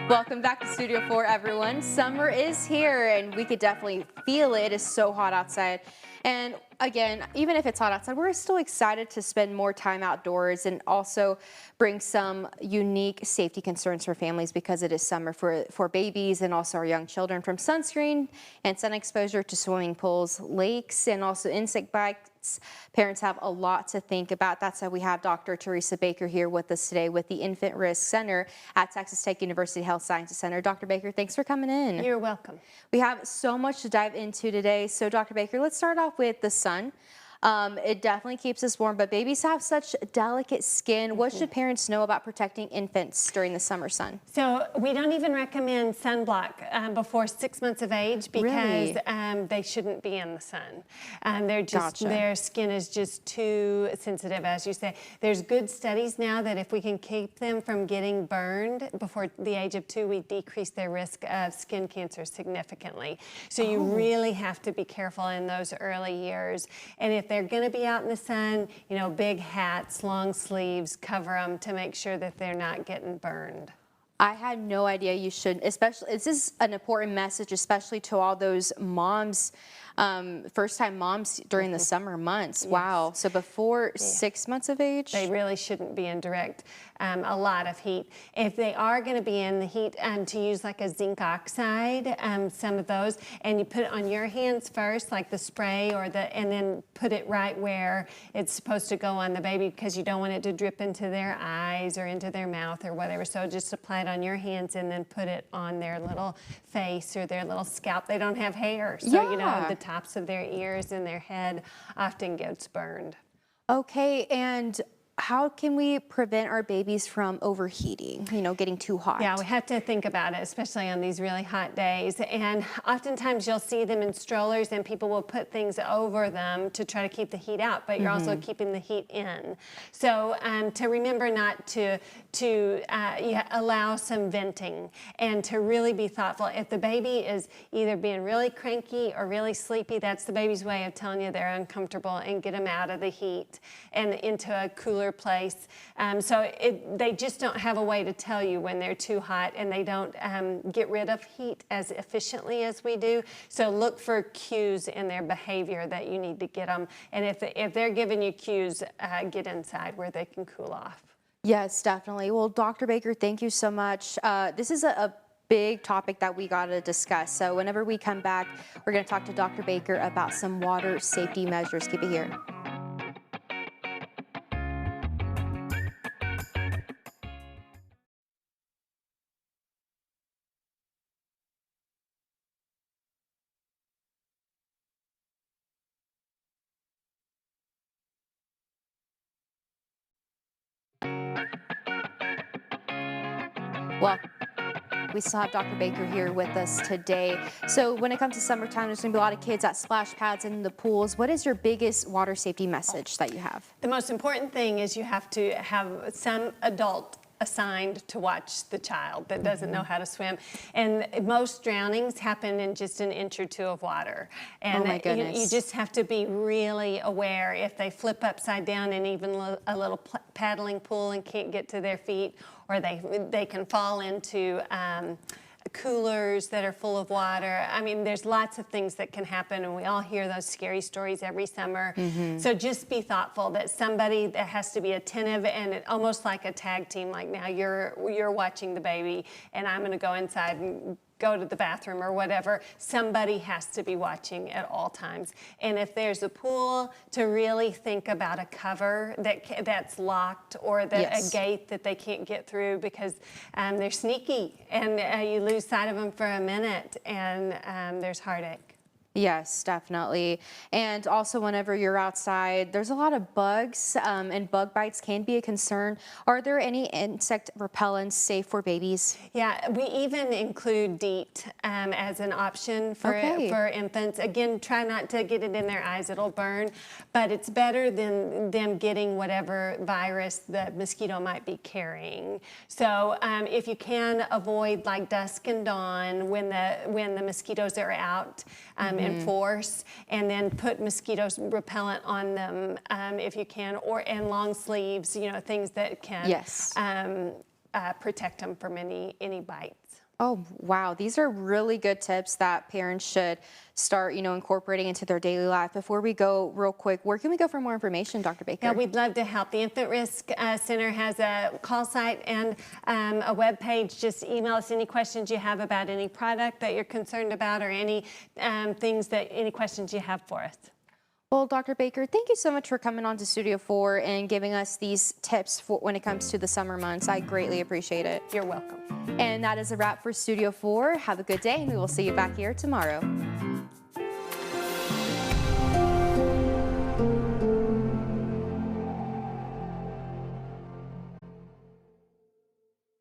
Welcome back to Studio 4, everyone. Summer is here, and we could definitely feel it. It is so hot outside. And again, even if it's hot outside, we're still excited to spend more time outdoors and also bring some unique safety concerns for families because it is summer for babies and also our young children, from sunscreen and sun exposure to swimming pools, lakes, and also insect bites. Parents have a lot to think about. That's why we have Dr. Teresa Baker here with us today with the Infant Risk Center at Texas Tech University Health Sciences Center. Dr. Baker, thanks for coming in. You're welcome. We have so much to dive into today. So Dr. Baker, let's start off with the sun. It definitely keeps us warm, but babies have such delicate skin. What should parents know about protecting infants during the summer sun? So we don't even recommend sunblock before 6 months of age because they shouldn't be in the sun. Their skin is just too sensitive, as you say. There's good studies now that if we can keep them from getting burned before the age of 2, we decrease their risk of skin cancer significantly. So you really have to be careful in those early years. And if they're going to be out in the sun, you know, big hats, long sleeves, cover them to make sure that they're not getting burned. I had no idea you should, especially, this is an important message, especially to all those moms, first-time moms during the summer months. Yes. Wow. So before 6 months of age? They really shouldn't be in direct, a lot of heat. If they are going to be in the heat, to use like a zinc oxide, some of those, and you put it on your hands first, like the spray and then put it right where it's supposed to go on the baby because you don't want it to drip into their eyes or into their mouth or whatever. So just apply it on your hands and then put it on their little face or their little scalp. They don't have hair, so you know, the tops of their ears and their head often gets burned. Okay, and how can we prevent our babies from overheating, you know, getting too hot? Yeah, we have to think about it, especially on these really hot days. And oftentimes you'll see them in strollers and people will put things over them to try to keep the heat out, but you're also keeping the heat in. So to remember not to allow some venting and to really be thoughtful. If the baby is either being really cranky or really sleepy, that's the baby's way of telling you they're uncomfortable, and get them out of the heat and into a cooler place. They just don't have a way to tell you when they're too hot, and they don't get rid of heat as efficiently as we do. So look for cues in their behavior that you need to get them. And if they're giving you cues, get inside where they can cool off. Yes, definitely. Well, Dr. Baker, thank you so much. This is a big topic that we got to discuss. So whenever we come back, we're going to talk to Dr. Baker about some water safety measures. Keep it here. Well, we still have Dr. Baker here with us today. So when it comes to summertime, there's going to be a lot of kids at splash pads and in the pools. What is your biggest water safety message that you have? The most important thing is you have to have some adult assigned to watch the child that doesn't know how to swim. And most drownings happen in just an inch or two of water. And oh my goodness. You just have to be really aware if they flip upside down in even a little paddling pool and can't get to their feet, or they can fall into coolers that are full of water. I mean, there's lots of things that can happen, and we all hear those scary stories every summer. So just be thoughtful that somebody that has to be attentive, and almost like a tag team, like now you're watching the baby and I'm going to go inside and go to the bathroom or whatever. Somebody has to be watching at all times. And if there's a pool, to really think about a cover that's locked, or a gate that they can't get through because they're sneaky, and you lose sight of them for a minute, and there's heartache. Yes, definitely. And also, whenever you're outside, there's a lot of bugs, and bug bites can be a concern. Are there any insect repellents safe for babies? Yeah, we even include DEET as an option for infants. Again, try not to get it in their eyes, it'll burn, but it's better than them getting whatever virus the mosquito might be carrying. So if you can avoid like dusk and dawn when the mosquitoes are out, in force, and then put mosquito repellent on them if you can, and long sleeves, you know, things that can protect them from any bites. Oh, wow. These are really good tips that parents should start, incorporating into their daily life. Before we go, real quick, where can we go for more information, Dr. Baker? Yeah, we'd love to help. The Infant Risk Center has a call site and a web page. Just email us any questions you have about any product that you're concerned about, or any any questions you have for us. Well, Dr. Baker, thank you so much for coming on to Studio 4 and giving us these tips for when it comes to the summer months. I greatly appreciate it. You're welcome. And that is a wrap for Studio 4. Have a good day, and we will see you back here tomorrow.